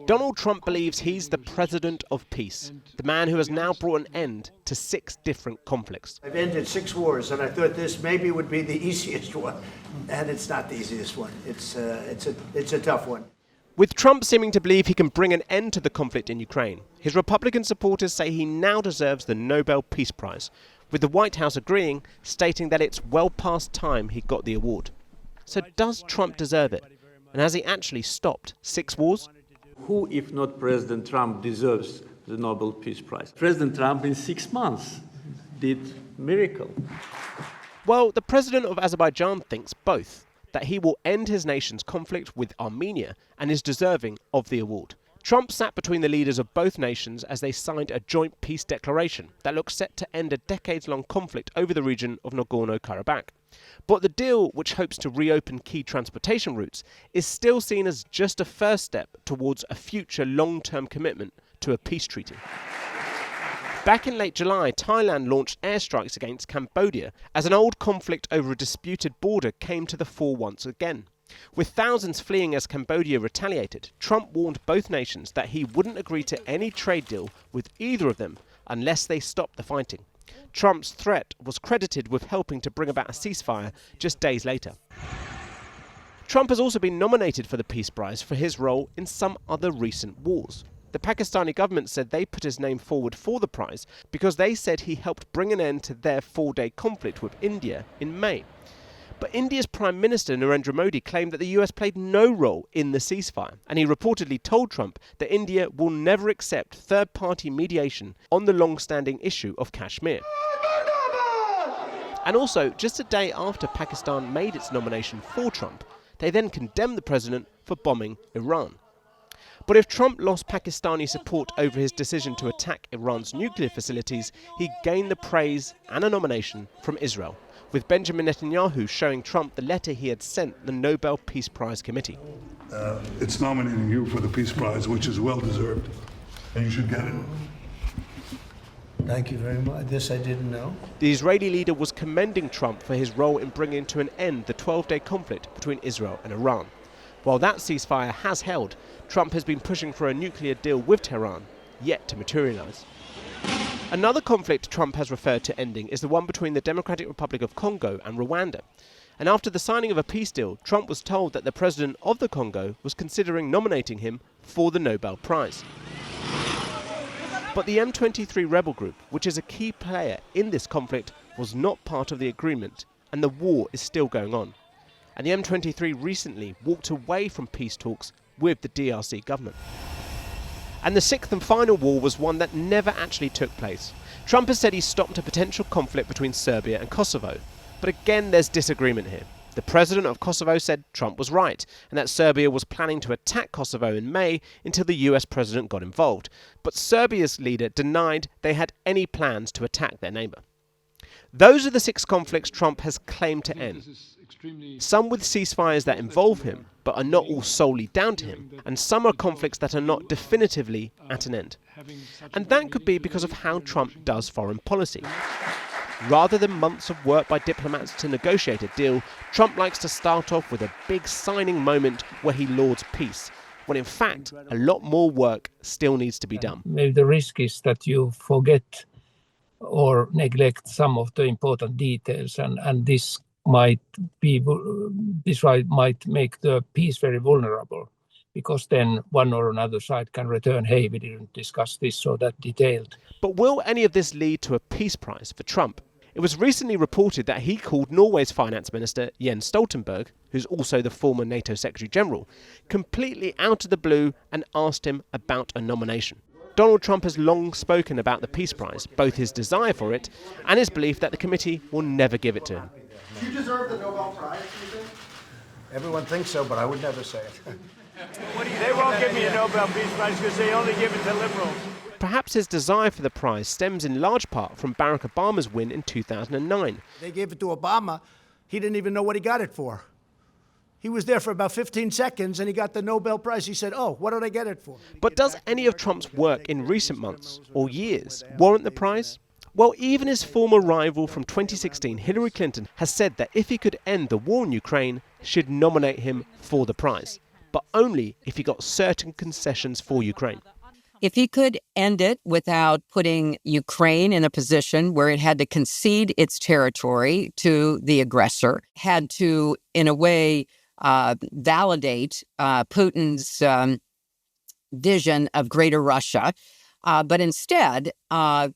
Donald Trump believes he's the president of peace, the man who has now brought an end to 6 different conflicts. I've ended 6 wars, and I thought this maybe would be the easiest one, and it's not the easiest one. It's a tough one. With Trump seeming to believe he can bring an end to the conflict in Ukraine, his Republican supporters say he now deserves the Nobel Peace Prize, with the White House agreeing, stating that it's well past time he got the award. So does Trump deserve it? And has he actually stopped 6 wars? Who, if not President Trump, deserves the Nobel Peace Prize? President Trump in 6 months did a miracle. Well, the president of Azerbaijan thinks both, that he will end his nation's conflict with Armenia and is deserving of the award. Trump sat between the leaders of both nations as they signed a joint peace declaration that looks set to end a decades-long conflict over the region of Nagorno-Karabakh. But the deal, which hopes to reopen key transportation routes, is still seen as just a first step towards a future long-term commitment to a peace treaty. Back in late July, Thailand launched airstrikes against Cambodia as an old conflict over a disputed border came to the fore once again. With thousands fleeing as Cambodia retaliated, Trump warned both nations that he wouldn't agree to any trade deal with either of them unless they stopped the fighting. Trump's threat was credited with helping to bring about a ceasefire just days later. Trump has also been nominated for the Peace Prize for his role in some other recent wars. The Pakistani government said they put his name forward for the prize because they said he helped bring an end to their 4-day conflict with India in May. But India's Prime Minister Narendra Modi claimed that the US played no role in the ceasefire, and he reportedly told Trump that India will never accept third-party mediation on the long-standing issue of Kashmir. And also, just a day after Pakistan made its nomination for Trump, they then condemned the president for bombing Iran. But if Trump lost Pakistani support over his decision to attack Iran's nuclear facilities, he gained the praise and a nomination from Israel, with Benjamin Netanyahu showing Trump the letter he had sent the Nobel Peace Prize Committee. It's nominating you for the Peace Prize, which is well deserved, and you should get it. Thank you very much. This I didn't know. The Israeli leader was commending Trump for his role in bringing to an end the 12-day conflict between Israel and Iran. While that ceasefire has held, Trump has been pushing for a nuclear deal with Tehran, yet to materialize. Another conflict Trump has referred to ending is the one between the Democratic Republic of Congo and Rwanda. And after the signing of a peace deal, Trump was told that the president of the Congo was considering nominating him for the Nobel Prize. But the M23 rebel group, which is a key player in this conflict, was not part of the agreement, and the war is still going on. And the M23 recently walked away from peace talks with the DRC government. And the 6th and final war was one that never actually took place. Trump has said he stopped a potential conflict between Serbia and Kosovo. But again, there's disagreement here. The president of Kosovo said Trump was right, and that Serbia was planning to attack Kosovo in May until the US president got involved. But Serbia's leader denied they had any plans to attack their neighbor. Those are the 6 conflicts Trump has claimed to end. Some with ceasefires that involve him, but are not all solely down to him, and some are conflicts that are not definitively at an end. And that could be because of how Trump does foreign policy. Rather than months of work by diplomats to negotiate a deal, Trump likes to start off with a big signing moment where he lauds peace, when in fact a lot more work still needs to be done. Maybe the risk is that you forget or neglect some of the important details, and this might make the peace very vulnerable, because then one or another side can return, hey, we didn't discuss this or that detailed. But will any of this lead to a peace prize for Trump? It was recently reported that he called Norway's finance minister Jens Stoltenberg, who's also the former NATO Secretary General, completely out of the blue and asked him about a nomination. Donald Trump has long spoken about the Peace Prize, both his desire for it and his belief that the committee will never give it to him. Do you deserve the Nobel Prize, do you think? Everyone thinks so, but I would never say it. They won't give me a Nobel Peace Prize because they only give it to liberals. Perhaps his desire for the prize stems in large part from Barack Obama's win in 2009. They gave it to Obama. He didn't even know what he got it for. He was there for about 15 seconds and he got the Nobel Prize. He said, oh, what did I get it for? But does any of Trump's work in recent months or years warrant the prize? Well, even his former rival from 2016, Hillary Clinton, has said that if he could end the war in Ukraine, she'd nominate him for the prize. but only if he got certain concessions for Ukraine. If he could end it without putting Ukraine in a position where it had to concede its territory to the aggressor, had to, in a way, validate Putin's vision of Greater Russia, but instead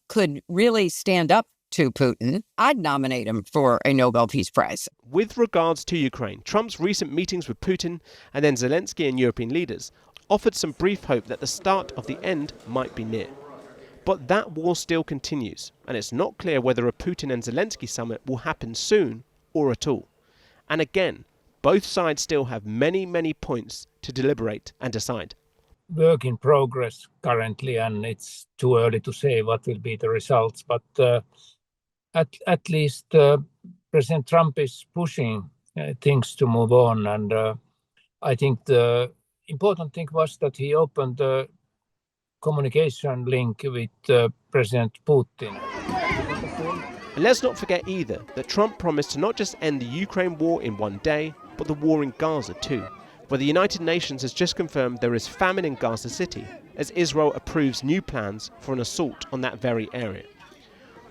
could really stand up to Putin, I'd nominate him for a Nobel Peace Prize. With regards to Ukraine, Trump's recent meetings with Putin and then Zelensky and European leaders offered some brief hope that the start of the end might be near. But that war still continues, and it's not clear whether a Putin and Zelensky summit will happen soon or at all. And again, both sides still have many, many points to deliberate and decide. Work in progress currently, and it's too early to say what will be the results. But at least President Trump is pushing things to move on, and I think the important thing was that he opened the communication link with President Putin. And let's not forget either that Trump promised to not just end the Ukraine war in one day, but the war in Gaza too, where the United Nations has just confirmed there is famine in Gaza City, as Israel approves new plans for an assault on that very area.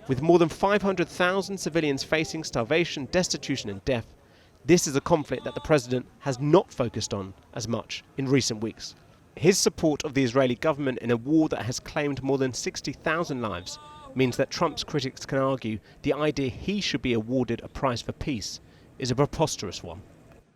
With more than 500,000 civilians facing starvation, destitution and death, this is a conflict that the president has not focused on as much in recent weeks. His support of the Israeli government in a war that has claimed more than 60,000 lives means that Trump's critics can argue the idea he should be awarded a prize for peace is a preposterous one.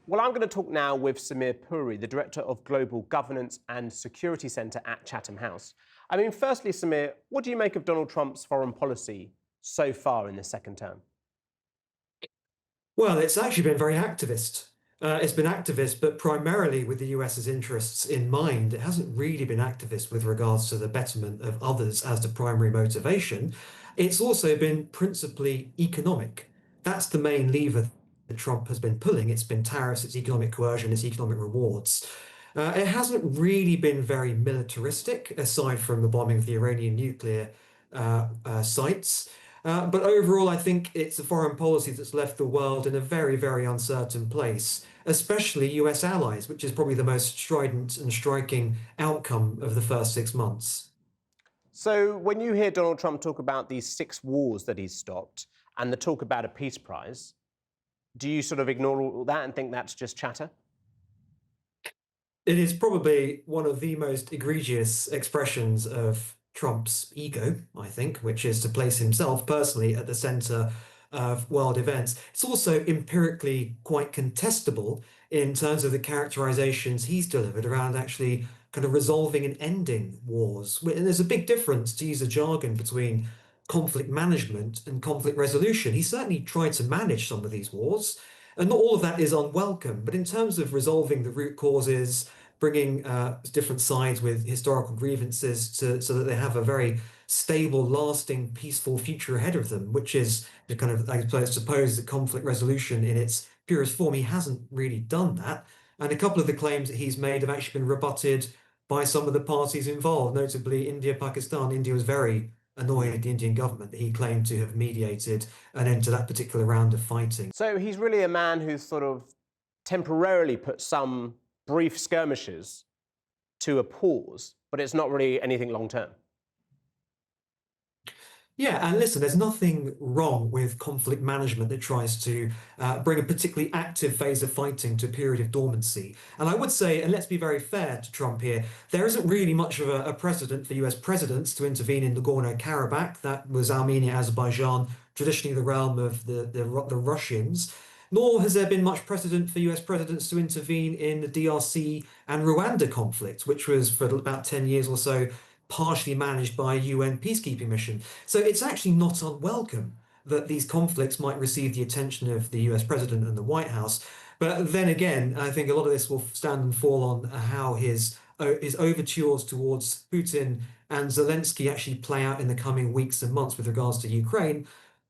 Well, I'm going to talk now with Samir Puri, the Director of Global Governance and Security Centre at Chatham House. I mean, firstly, Samir, what do you make of Donald Trump's foreign policy so far in this second term? Well, it's actually been very activist. It's been activist, but primarily with the US's interests in mind. It hasn't really been activist with regards to the betterment of others as the primary motivation. It's also been principally economic. That's the main lever that Trump has been pulling. It's been tariffs, it's economic coercion, it's economic rewards. It hasn't really been very militaristic, aside from the bombing of the Iranian nuclear sites. But overall, I think it's a foreign policy that's left the world in a very, very uncertain place, especially US allies, which is probably the most strident and striking outcome of the first 6 months. So when you hear Donald Trump talk about these 6 wars that he's stopped and the talk about a peace prize, do you sort of ignore all that and think that's just chatter? It is probably one of the most egregious expressions of Trump's ego, I think, which is to place himself personally at the center of world events. It's also empirically quite contestable in terms of the characterizations he's delivered around actually kind of resolving and ending wars. And there's a big difference, to use a jargon, between conflict management and conflict resolution. He certainly tried to manage some of these wars, and not all of that is unwelcome. But in terms of resolving the root causes, bringing different sides with historical grievances so that they have a very stable, lasting, peaceful future ahead of them, which is the kind of, I suppose, the conflict resolution in its purest form. He hasn't really done that. And a couple of the claims that he's made have actually been rebutted by some of the parties involved, notably India, Pakistan. India was very annoyed at the Indian government that he claimed to have mediated an end to that particular round of fighting. So he's really a man who's sort of temporarily put some brief skirmishes to a pause, but it's not really anything long term. Yeah, and listen, there's nothing wrong with conflict management that tries to bring a particularly active phase of fighting to a period of dormancy. And I would say, and let's be very fair to Trump here, there isn't really much of a precedent for US presidents to intervene in Nagorno-Karabakh. That was Armenia, Azerbaijan, traditionally the realm of the Russians. Nor has there been much precedent for US presidents to intervene in the DRC and Rwanda conflict, which was for about 10 years or so partially managed by a UN peacekeeping mission. So it's actually not unwelcome that these conflicts might receive the attention of the US president and the White House. But then again, I think a lot of this will stand and fall on how his overtures towards Putin and Zelensky actually play out in the coming weeks and months with regards to Ukraine.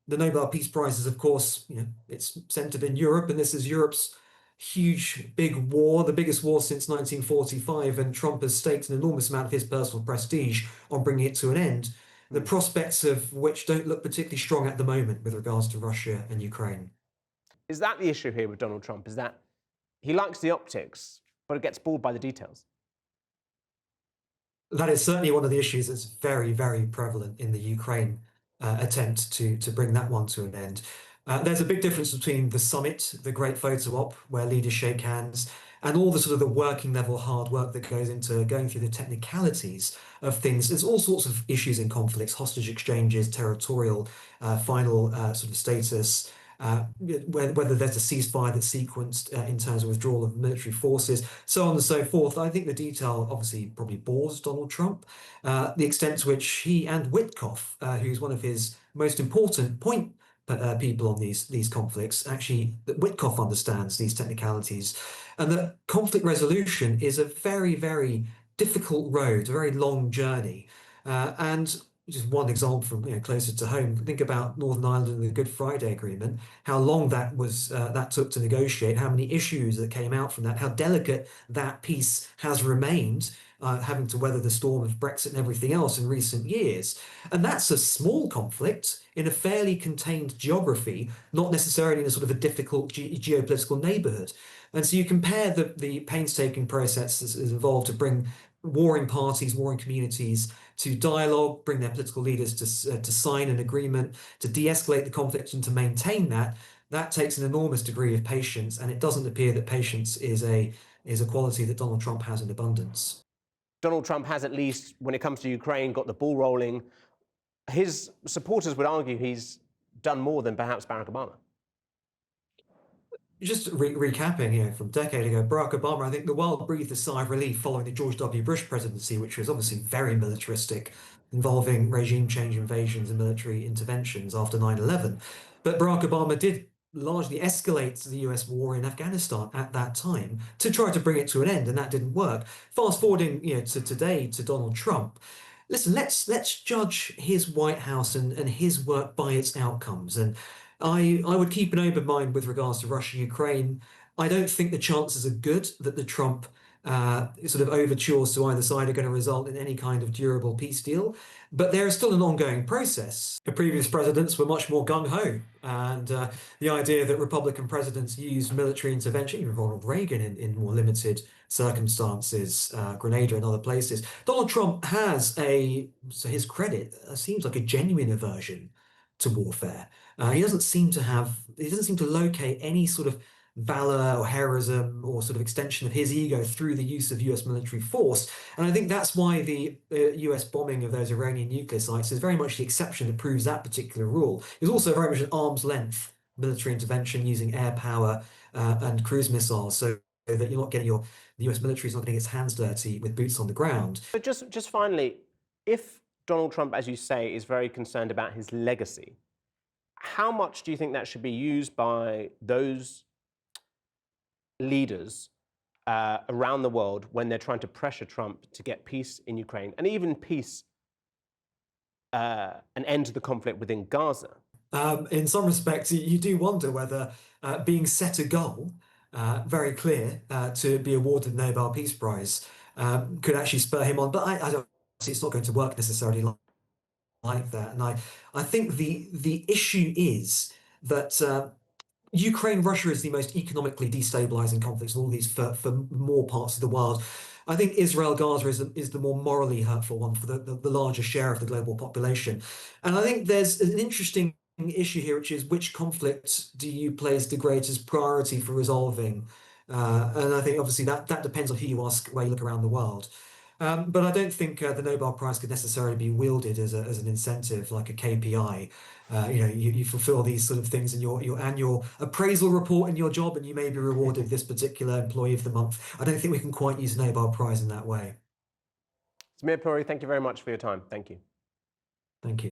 The Nobel Peace Prize is, of course, it's centered in Europe, and this is Europe's huge, big war, the biggest war since 1945, and Trump has staked an enormous amount of his personal prestige on bringing it to an end, the prospects of which don't look particularly strong at the moment with regards to Russia and Ukraine. Is that the issue here with Donald Trump, is that he likes the optics, but it gets bored by the details. That is certainly one of the issues that's very, very prevalent in the Ukraine attempt to bring that one to an end. There's a big difference between the summit, the great photo op, where leaders shake hands, and all the sort of the working level hard work that goes into going through the technicalities of things. There's all sorts of issues in conflicts, hostage exchanges, territorial, final sort of status, whether there's a ceasefire that's sequenced in terms of withdrawal of military forces, so on and so forth. I think the detail obviously probably bores Donald Trump, the extent to which he and Witkoff, who's one of his most important point people on these conflicts, actually, that Witkoff understands these technicalities, and that conflict resolution is a very, very difficult road, a very long journey, and just one example from closer to home. Think about Northern Ireland and the Good Friday Agreement, how long that was that took to negotiate, how many issues that came out from that, how delicate that peace has remained, having to weather the storm of Brexit and everything else in recent years. And that's a small conflict in a fairly contained geography, not necessarily in a sort of a difficult geopolitical neighborhood. And so you compare the painstaking process that's involved to bring warring parties, warring communities to dialogue, bring their political leaders to sign an agreement, to de-escalate the conflict and to maintain that. That takes an enormous degree of patience, and it doesn't appear that patience is a quality that Donald Trump has in abundance. Donald Trump has, at least when it comes to Ukraine, got the ball rolling. His supporters would argue he's done more than perhaps Barack Obama. Just recapping from a decade ago, Barack Obama, I think the world breathed a sigh of relief following the George W. Bush presidency, which was obviously very militaristic, involving regime change invasions and military interventions after 9/11. But Barack Obama did largely escalate the US war in Afghanistan at that time to try to bring it to an end, and that didn't work. Fast forwarding to today, to Donald Trump. Listen, let's judge his White House and his work by its outcomes. And I would keep an open mind with regards to Russia, Ukraine. I don't think the chances are good that the Trump sort of overtures to either side are going to result in any kind of durable peace deal. But there is still an ongoing process. The previous presidents were much more gung-ho. And the idea that Republican presidents used military intervention, even Ronald Reagan in more limited circumstances, Grenada and other places. Donald Trump has to his credit, seems like a genuine aversion to warfare. He doesn't seem to locate any sort of valor or heroism or sort of extension of his ego through the use of US military force. And I think that's why the US bombing of those Iranian nuclear sites is very much the exception that proves that particular rule. It's also very much an arm's length military intervention using air power and cruise missiles, so that you're not getting the US military is not getting its hands dirty with boots on the ground. But just finally, if Donald Trump, as you say, is very concerned about his legacy, how much do you think that should be used by those leaders around the world when they're trying to pressure Trump to get peace in Ukraine and even peace, an end to the conflict within Gaza? In some respects, you do wonder whether being set a goal very clear to be awarded the Nobel Peace Prize could actually spur him on. But I don't see it's not going to work necessarily like that. And I think the issue is that Ukraine, Russia is the most economically destabilizing conflicts in all these for more parts of the world. I think Israel, Gaza is the more morally hurtful one for the larger share of the global population. And I think there's an interesting issue here, which is which conflict do you place the greatest priority for resolving? And I think obviously that depends on who you ask, where you look around the world. But I don't think the Nobel Prize could necessarily be wielded as an incentive, like a KPI. You fulfill these sort of things in your annual appraisal report in your job, and you may be rewarded this particular employee of the month. I don't think we can quite use the Nobel Prize in that way. Samir Puri, thank you very much for your time. Thank you. Thank you.